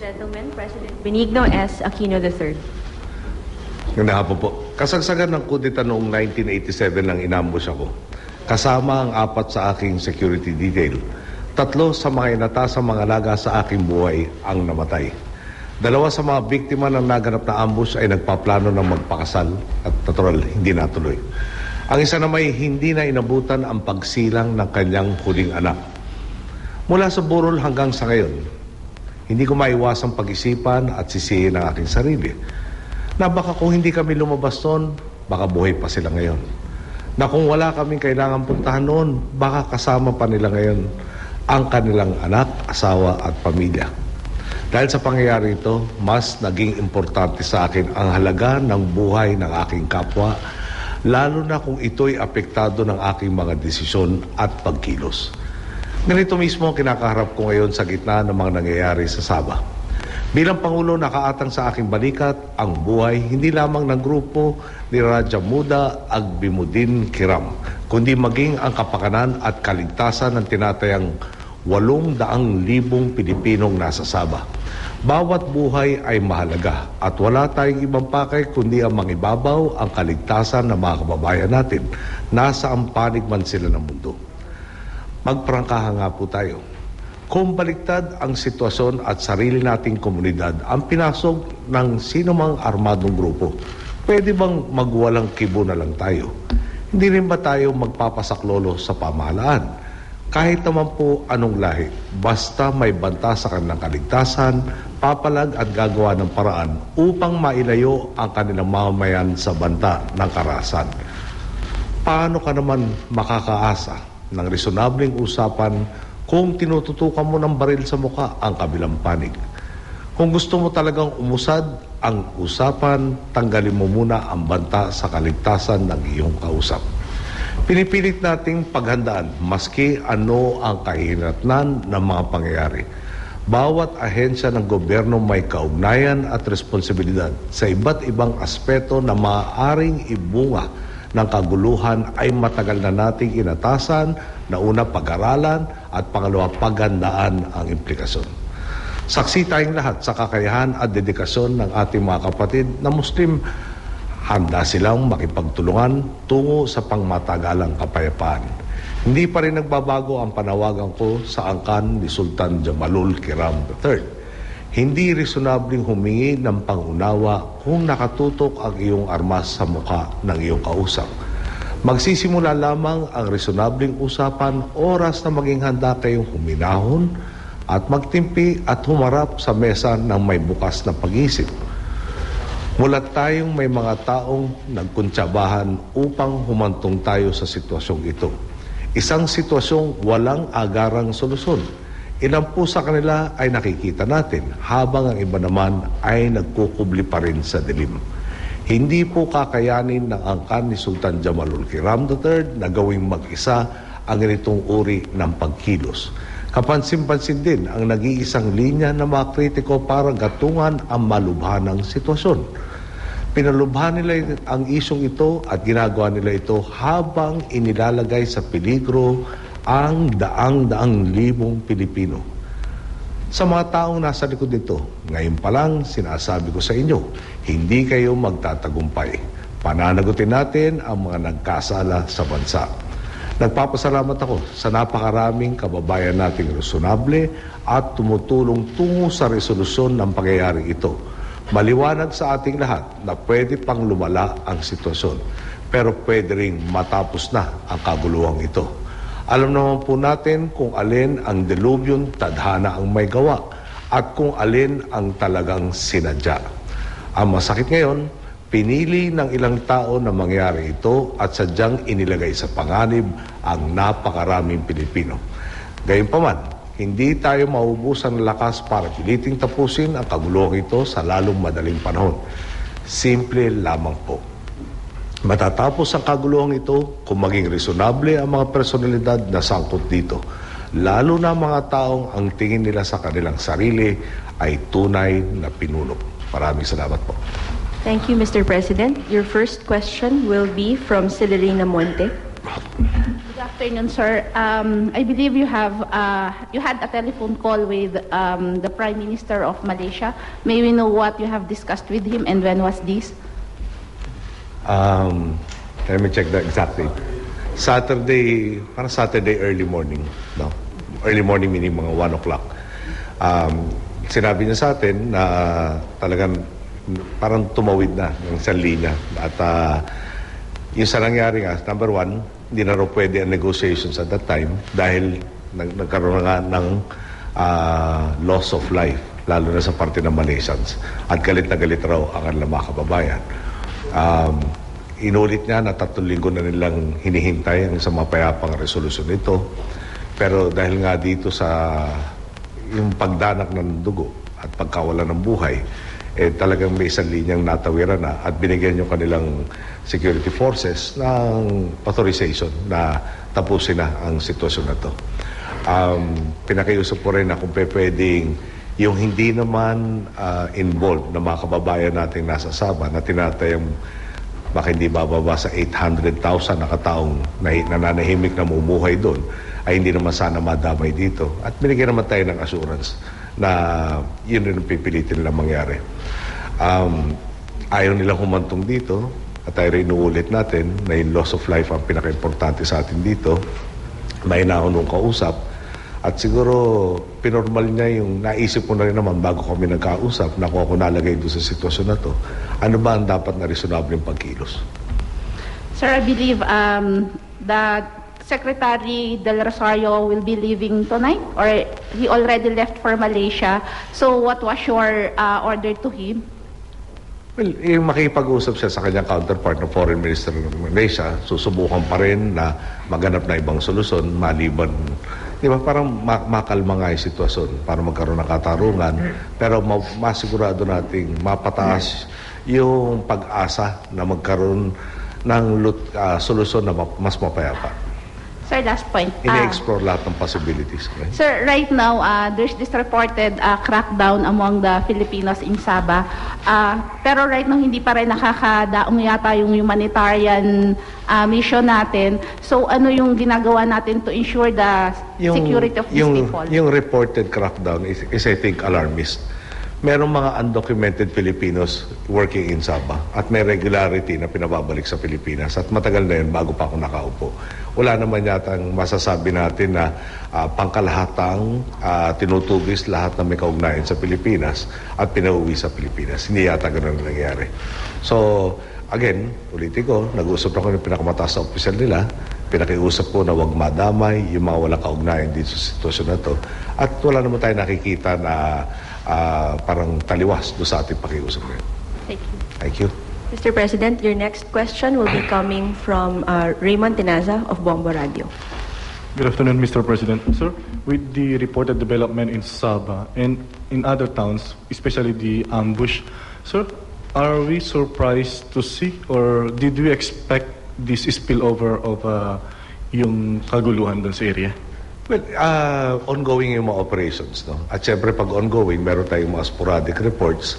gentlemen, President Benigno S. Aquino III. Ganda hapon po. Kasagsagan ng kudeta noong 1987 nang inambush ako. Kasama ang 4 sa aking security detail. 3 sa mga inatasang mga laga sa aking buhay ang namatay. 2 sa mga biktima ng naganap na ambush ay nagpaplano ng magpakasal at natural, hindi natuloy. Ang isa na may hindi na inabutan ang pagsilang ng kanyang huling anak. Mula sa burol hanggang sa ngayon, hindi ko maiwasang pag-isipan at sisihin ang aking sarili na baka kung hindi kami lumabas noon, baka buhay pa sila ngayon. Na kung wala kaming kailangan puntahan noon, baka kasama pa nila ngayon ang kanilang anak, asawa at pamilya. Dahil sa pangyayari ito, mas naging importante sa akin ang halaga ng buhay ng aking kapwa, lalo na kung ito'y apektado ng aking mga desisyon at pagkilos. Ganito mismo ang kinakaharap ko ngayon sa gitna ng mga nangyayari sa Sabah. Bilang Pangulo, nakaatang sa aking balikat ang buhay hindi lamang ng grupo ni Raja Muda Agbimuddin Kiram, kundi maging ang kapakanan at kaligtasan ng tinatayang 800,000 Pilipinong nasa Sabah. Bawat buhay ay mahalaga at wala tayong ibang pakay kundi ang mangibabaw ang kaligtasan ng mga kababayan natin, nasa ang panig man sila ng mundo. Magprangkahan nga po tayo. Kung baliktad ang sitwasyon at sarili nating komunidad ang pinasok ng sinumang armadong grupo, pwede bang magwalang kibo na lang tayo? Hindi rin ba tayo magpapasaklolo sa pamahalaan? Kahit naman po anong lahi, basta may banta sa kanilang kaligtasan, papalag at gagawa ng paraan upang mailayo ang kanilang mamamayan sa banta ng karahasan. Paano ka naman makakaasa ng resonableng usapan kung tinututukan mo ng baril sa muka ang kabilang panig? Kung gusto mo talagang umusad ang usapan, tanggalin mo muna ang banta sa kaligtasan ng iyong kausap. Pinipilit nating paghandaan maski ano ang kahihinatnan ng mga pangyayari. Bawat ahensya ng gobyerno may kaugnayan at responsibilidad sa iba't ibang aspeto na maaaring ibunga ng kaguluhan ay matagal na nating inatasan na una pag-aralan at pangalawa paghandaan ang implikasyon. Saksi tayong lahat sa kakayahan at dedikasyon ng ating mga kapatid na Muslim. Handa silang makipagtulungan tungo sa pangmatagalang kapayapaan. Hindi pa rin nagbabago ang panawagan ko sa angkan ni Sultan Jamalul Kiram III. Hindi reasonabling humingi ng pangunawa kung nakatutok ang iyong armas sa mukha ng iyong kausap. Magsisimula lamang ang reasonabling usapan oras na maging handa kayong huminahon at magtimpi at humarap sa mesa ng may bukas na pag-isip. Mulat tayong may mga taong nagkuntsabahan upang humantong tayo sa sitwasyong ito. Isang sitwasyong walang agarang solusyon. Ilan po sa kanila ay nakikita natin, habang ang iba naman ay nagkukubli pa rin sa dilim. Hindi po kakayanin ng angkan ni Sultan Jamalul Kiram III na gawing mag-isa ang ganitong uri ng pagkilos. Kapansin-pansin din ang nag-iisang linya ng mga kritiko para gatungan ang malubhanang sitwasyon. Pinalubhan nila ang isyong ito at ginagawa nila ito habang inilalagay sa peligro ang daang-daang libong Pilipino. Sa mga taong nasa likod nito, ngayon pa lang sinasabi ko sa inyo, hindi kayo magtatagumpay. Pananagutin natin ang mga nagkasala sa bansa. Nagpapasalamat ako sa napakaraming kababayan nating resonable at tumutulong tungo sa resolusyon ng pangyayari ito. Maliwanag sa ating lahat na pwede pang lumala ang sitwasyon, pero pwede ring matapos na ang kaguluhang ito. Alam naman po natin kung alin ang delubyon tadhana ang may gawa at kung alin ang talagang sinadya. Ang masakit ngayon, pinili ng ilang tao na mangyari ito at sadyang inilagay sa panganib ang napakaraming Pilipino. Gayunpaman, hindi tayo maubusan ng lakas para piliting tapusin ang kaguluhang ito sa lalong madaling panahon. Simple lamang po. Matatapos ang kaguluhang ito kung maging resonable ang mga personalidad na sangkot dito, lalo na mga taong ang tingin nila sa kanilang sarili ay tunay na pinuno. Maraming salamat po. Thank you, Mr. President. Your first question will be from Celerina Monte. Good afternoon, sir. I believe you have you had a telephone call with the Prime Minister of Malaysia. May we know what you have discussed with him and when was this? Let me check the exact date. Saturday early morning. No? Early morning meaning mga 1 o'clock. Sinabi niya sa atin na talagang parang tumawid na ng isang linya. At yung sa nangyari nga, number one, hindi na raw pwede ang negotiations at that time dahil nagkaroon nga ng loss of life, lalo na sa parte ng Malaysians. At galit na galit raw ang kanilang mga kababayan. Inulit niya na 3 linggo na nilang hinihintay ang isang mapayapang resolusyon nito. Pero dahil nga dito sa yung pagdanak ng dugo at pagkawala ng buhay, talagang may isang linyang natawiran na at binigyan yung kanilang security forces ng authorization na tapusin na ang sitwasyon na to. Pinakiusap ko rin na kung pwedeng yung hindi naman involved na mga kababayan natin nasa Sabah na tinatayang baka hindi bababa sa 800,000 na kataong nananahimik na mumuhay doon, ay hindi naman sana madamay dito. At binigyan naman tayo ng assurance na yun rin ang pipilitin nilang mangyari. Ayaw nilang humantong dito at tayo rin inuulit natin na yung loss of life ang pinaka-importante sa atin dito. May naunong kausap at siguro pinormal niya yung naisip ko na rin naman bago kami nagkausap na kung ako nalagay doon sa sitwasyon na to, ano ba ang dapat na reasonable yung pagkilos? Sir, I believe that Secretary Del Rosario will be leaving tonight or he already left for Malaysia. So what was your order to him? Well, yung makipag-usap siya sa kanyang counterpart na Foreign Minister ng Malaysia, susubukan pa rin na maganap na ibang solusyon maliban. Di ba, parang makalma nga yung sitwasyon para magkaroon ng katarungan. Pero masigurado nating mapataas yung pag-asa na magkaroon ng solusyon na mas mapayapa. Sir, last point. Ine-explore lahat ng possibilities. Okay? Sir, right now, there's this reported crackdown among the Filipinos in Sabah. Pero right now, hindi pa rin nakakadaong yata yung humanitarian mission natin. So, ano yung ginagawa natin to ensure the security of these people? Yung reported crackdown is I think, alarmist. Merong mga undocumented Filipinos working in Sabah at may regularity na pinababalik sa Pilipinas at matagal na yun bago pa ako nakaupo. Wala naman yata ang masasabi natin na pangkalahatang tinutugis lahat na may kaugnayan sa Pilipinas at pinauwi sa Pilipinas. Hindi yata ganun nangyari. So, again, ulitin ko, nag-uusap ako ng pinakamataas na opisyal nila, pinakiusap ko na huwag madamay yung mga walang kaugnayan dito sa sitwasyon na to. At wala naman tayo nakikita na parang taliwas doon sa ating pakiusap ngayon. Thank you. Thank you. Mr. President, your next question will be coming from Raymond Tinaza of Bombo Radio. Good afternoon, Mr. President. Sir, with the reported development in Sabah and in other towns, especially the ambush, sir, are we surprised to see or did we expect this spillover of yung kaguluhan doon sa area? Well, ongoing yung mga operations, no? At syempre pag ongoing, meron tayong mga sporadic reports.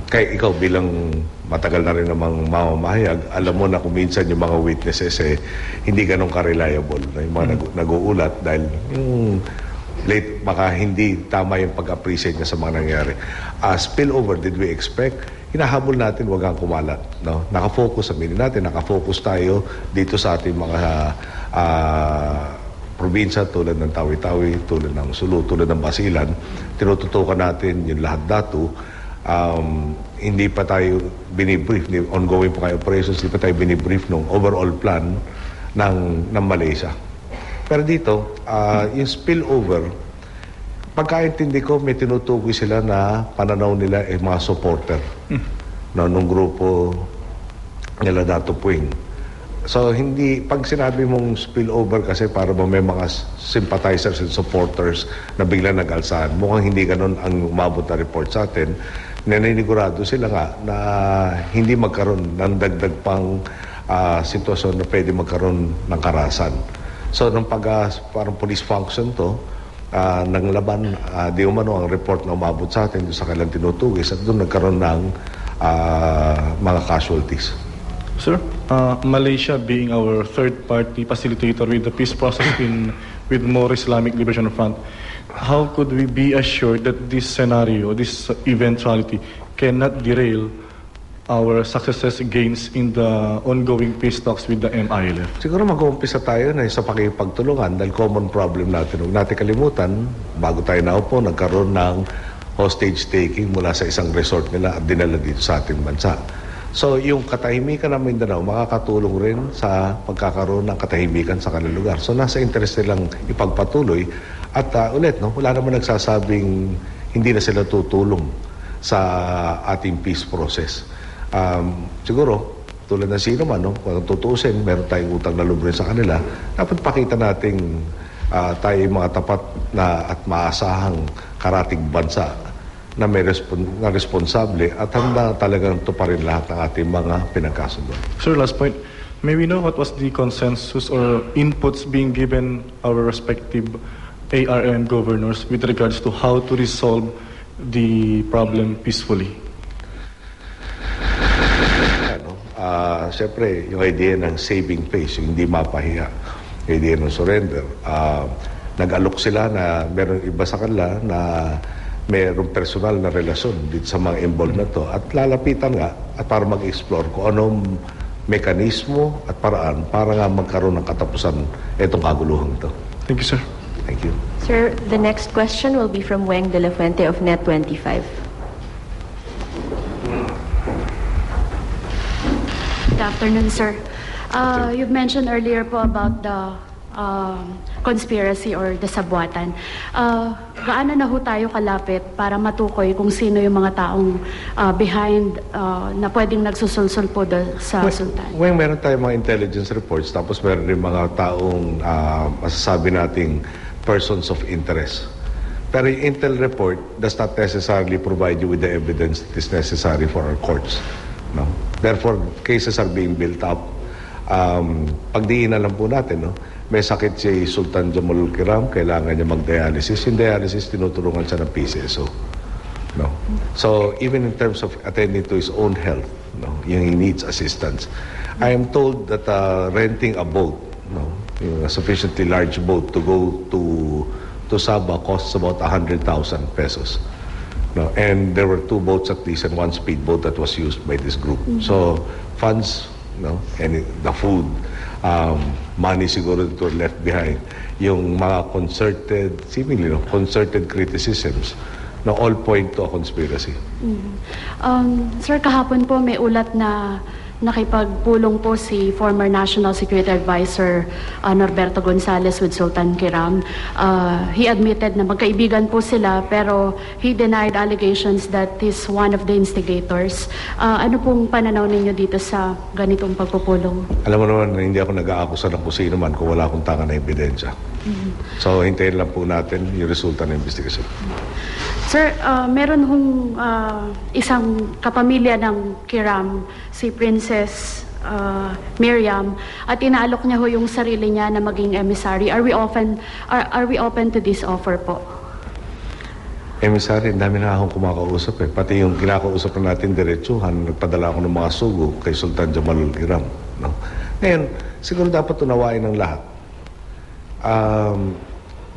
Kaya ikaw bilang matagal na rin namang mamamahayag, alam mo na kung minsan yung mga witnesses hindi ganun ka-reliable. No? Yung mga nag-uulat dahil yung late, baka hindi tama yung pag-appreciate niya sa mga nangyari. Spillover, did we expect? Hinahabol natin, wag kang kumalat. No? Nakafocus, aminin natin, nakafocus tayo dito sa ating mga probinsya tulad ng Tawi-Tawi, tulad ng Sulu, tulad ng Basilan. Tinututukan natin yung lahat datu. Hindi pa tayo binibrief, ongoing pa kayo operations, hindi pa tayo binibrief ng overall plan ng Malaysia. Pero dito, yung spillover, pagkaintindi ko, may tinutukoy sila na pananaw nila mga supporter nung grupo nila Dato Puing. So, hindi, pag sinabi mong spillover kasi para ba may mga sympathizers and supporters na bigla nag-alsahan, mukhang hindi ganun ang umabot na report sa atin. Naninigurado sila nga na hindi magkaroon ng dagdag pang sitwasyon na pwede magkaroon ng karahasan. So, nung parang police function to, ng laban, di umano ang report na umabot sa atin doon sa kailang tinutugis at doon nagkaroon ng mga casualties. Sir, Malaysia being our third-party facilitator with the peace process with more Islamic Liberation Front, how could we be assured that this scenario, this eventuality, cannot derail our successes gains in the ongoing peace talks with the MILF? Siguro mag-uumpisa tayo na sa pakipagtulungan dahil common problem natin. Huwag natin kalimutan, bago tayo naupo, nagkaroon ng hostage taking mula sa isang resort nila at dinala dito sa ating bansa. So, yung katahimikan ng Mindanao, makakatulong rin sa pagkakaroon ng katahimikan sa kanilang lugar. So, nasa interest nilang ipagpatuloy. At ulit, no, wala naman nagsasabing hindi na sila tutulong sa ating peace process. Siguro, tulad ng sino man, no, kung tutuusin, meron tayong utang na loob rin sa kanila, dapat pakita natin tayo mga tapat na at maasahang karatig bansa na may na responsable at handa talagang tuparin lahat ng ating mga pinagkasundo. Sir, last point. May we know what was the consensus or inputs being given our respective ARN governors with regards to how to resolve the problem peacefully? Siyempre, yung idea ng saving face, yung hindi mapahiya, yung idea ng surrender. Nag-alok sila na meron iba sa kanila na mayroong personal na relasyon dito sa mga involved na to at lalapitan nga at para mag-explore kung anong mekanismo at paraan para nga magkaroon ng katapusan itong kaguluhan to. Thank you, sir. Thank you. Sir, the next question will be from Weng De La Fuente of Net25. Good afternoon, sir. You've mentioned earlier po about the conspiracy or the sabwatan. Gaano na ho tayo kalapit para matukoy kung sino yung mga taong behind na pwedeng nagsusulsul po sa sultan? Well, meron tayong mga intelligence reports tapos meron rin mga taong masasabi nating persons of interest. Pero yung intel report does not necessarily provide you with the evidence that is necessary for our courts. No? Therefore, cases are being built up. Pagdiinan lang po natin, no? May sakit si Sultan Jamul Kiram, kailangan niya mag-dialysis. Yung dialysis, tinutulungan siya ng PCSO. No? So, even in terms of attending to his own health, no? He needs assistance. I am told that renting a boat, no? A sufficiently large boat to go to Sabah costs about 100,000 pesos. No, and there were 2 boats at least and 1 speedboat that was used by this group. So funds, no, and the food, money siguro that were left behind, yung mga seemingly concerted criticisms, na all point to a conspiracy. Sir, kahapon po may ulat na nakipagpulong po si former National Security Advisor Norberto Gonzales with Sultan Kiram. He admitted na magkaibigan po sila pero he denied allegations that he's one of the instigators. Ano pong pananaw ninyo dito sa ganitong pagpupulong? Alam mo naman na hindi ako nag-aakusa ng kung sino man kung wala akong tanga na ebidensya. So hintayin lang po natin yung resulta ng investigasyon. Sir, meron hong isang kapamilya ng Kiram, si Princess Miriam, at inaalok niya ho yung sarili niya na maging emissary. Are we open to this offer po? Emissary, dami na akong kumakausap eh. Pati yung kinakausap na natin diretsuhan, nagpadala ako ng mga sugo kay Sultan Jamalul Kiram. No? Ngayon, siguro dapat unawain ng lahat.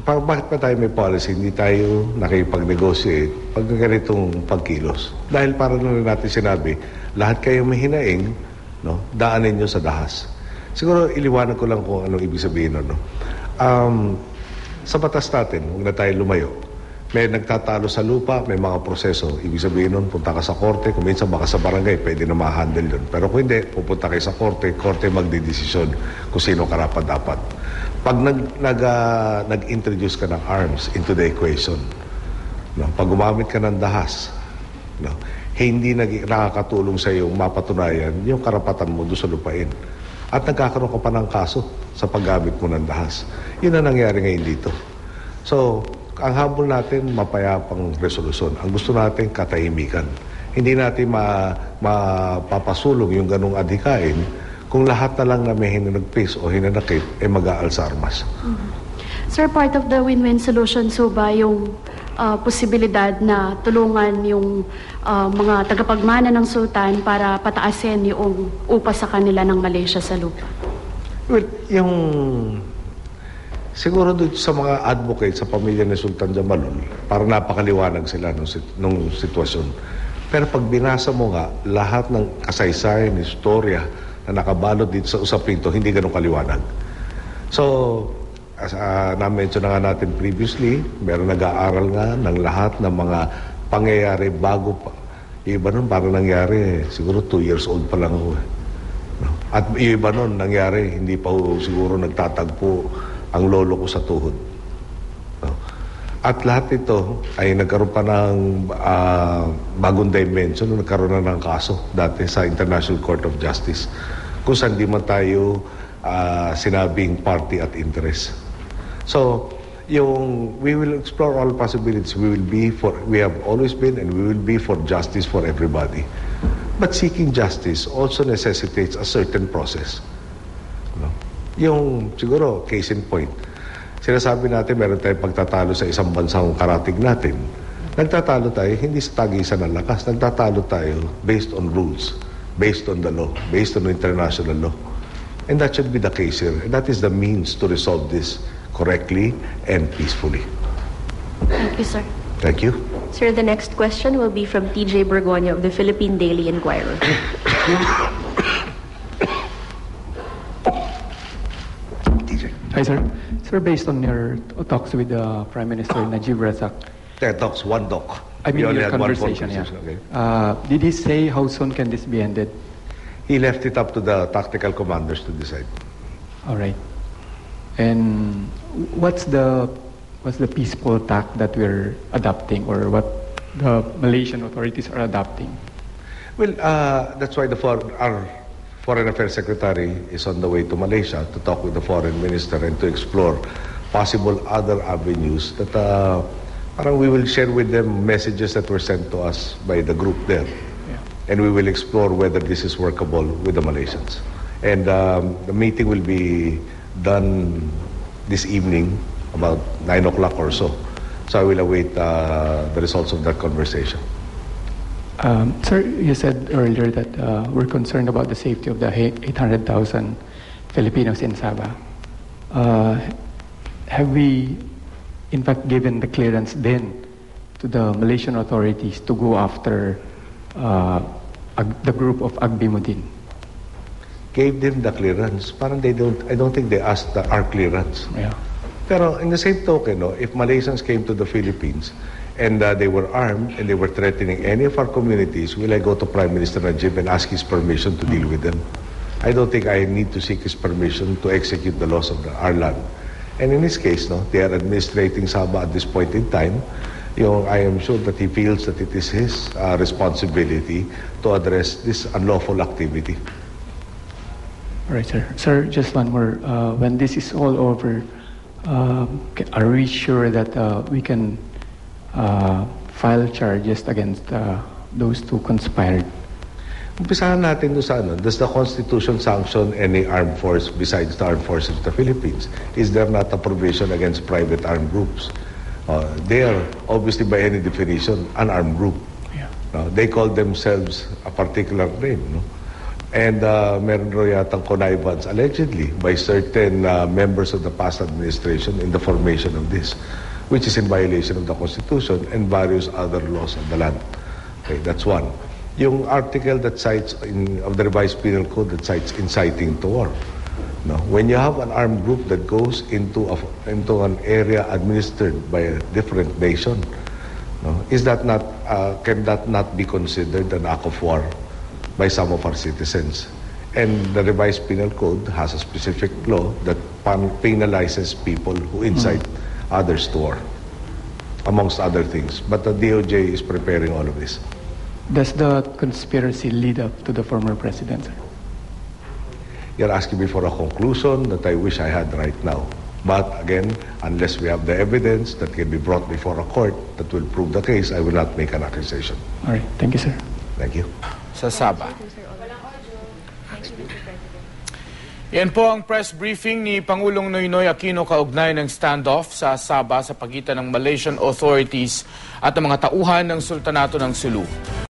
Bakit pa tayo may policy? Hindi tayo nakipag-negotiate pag ganitong pagkilos. Dahil para na natin sinabi, lahat kayo may hinaing, no? Daanin nyo sa dahas. Siguro iliwanag ko lang kung anong ibig sabihin nun. No? Sa batas natin, huwag na tayo lumayo. May nagtatalo sa lupa, may mga proseso. Ibig sabihin nun, punta ka sa korte, kung minsan baka sa barangay, pwede na ma-handle yun. Pero kung hindi, pupunta kayo sa korte magdidesisyon kung sino karapat dapat. Pag nag-introduce ka ng arms into the equation, no, pag gumamit ka ng dahas, no, hindi nakakatulong sa iyo mapatunayan yung karapatan mo doon sa lupain. At nagkakaroon ka pa ng kaso sa paggamit mo ng dahas. Yun ang nangyari ngayon dito. So, ang habol natin, mapayapang resolusyon. Ang gusto natin, katahimikan. Hindi natin mapapasulong yung ganong adhikain kung lahat na lang na may hinanagpis o hinanakit, mag-aal sa armas. Sir, part of the win-win solution so ba yung posibilidad na tulungan yung mga tagapagmana ng sultan para pataasin yung upa sa kanila ng Malaysia sa lupa? Well, yung siguro dito sa mga advocate sa pamilya ni Sultan Jamalul, parang napakaliwanag sila nung sitwasyon. Pero pag binasa mo nga, lahat ng kasaysayan, istorya na nakabalot dito sa usaping to, hindi ganun kaliwanag. So, as na-mention na nga natin previously, meron nag-aaral nga ng lahat ng mga pangyayari bago pa. Yung iba nun parang nangyari, siguro 2 years old pa lang ako. No? At yung iba nun nangyari, hindi pa siguro nagtatagpo ang lolo ko sa tuhod. No? At lahat ito ay nagkaroon pa ng bagong dimension, nagkaroon na ng kaso dati sa International Court of Justice kung saan di man tayo sinabing party at interest. So, we will explore all possibilities. We have always been and we will be for justice for everybody. But seeking justice also necessitates a certain process. No? Yung, siguro, case in point, sinasabi natin meron tayong pagtatalo sa isang bansang karatig natin. Nagtatalo tayo, hindi sa tagisan ng lakas. Nagtatalo tayo based on rules, based on the law, based on international law. And that should be the case here. And that is the means to resolve this correctly and peacefully. Thank you, sir. Thank you. Sir, the next question will be from TJ Bergoño of the Philippine Daily Inquirer. TJ. Hi, sir. Sir, based on your talks with Prime Minister Najib Razak, Talks one doc. I mean We only your had one conversation, yeah. Okay. Did he say how soon can this be ended? He left it up to the tactical commanders to decide. All right. And what's the peaceful tack that we're adopting, or what the Malaysian authorities are adopting? Well, that's why our Foreign Affairs Secretary is on the way to Malaysia to talk with the Foreign Minister and to explore possible other avenues that parang we will share with them messages that were sent to us by the group there. And we will explore whether this is workable with the Malaysians. And the meeting will be done this evening, about 9 o'clock or so. So I will await the results of that conversation. Sir, you said earlier that we're concerned about the safety of the 800,000 Filipinos in Sabah. Have we, in fact, given the clearance then to the Malaysian authorities to go after the group of Agbimuddin? Gave them the clearance. Parang I don't think they asked our clearance. Yeah. Pero in the same token, if Malaysians came to the Philippines and they were armed and they were threatening any of our communities, will I go to Prime Minister Najib and ask his permission to deal with them? I don't think I need to seek his permission to execute the laws of our land. And in this case, they are administrating Sabah at this point in time. I am sure that he feels that it is his responsibility to address this unlawful activity. All right, sir. Sir, just one more. When this is all over, are we sure that we can file charges against those two conspired? Umpisahan natin doon sa does the Constitution sanction any armed force besides the armed forces of the Philippines? Is there not a provision against private armed groups? They are, obviously by any definition, an armed group. Yeah. They call themselves a particular name. And meron rin yatang connivance, allegedly, by certain members of the past administration in the formation of this, which is in violation of the Constitution and various other laws of the land. Okay, that's one. Yung article that cites of the revised penal code that cites inciting to war. When you have an armed group that goes into an area administered by a different nation, is that not can that not be considered an act of war by some of our citizens? And the revised penal code has a specific law that penalizes people who incite others to war, amongst other things. But the DOJ is preparing all of this. Does the conspiracy lead up to the former president, sir? You're asking me for a conclusion that I wish I had right now. But again, unless we have the evidence that can be brought before a court that will prove the case, I will not make an accusation. All right. Thank you, sir. Thank you. Sa Sabah. Yan po ang press briefing ni Pangulong Noynoy Aquino kaugnay ng standoff sa Sabah sa pagitan ng Malaysian authorities at ng mga tauhan ng Sultanato ng Sulu.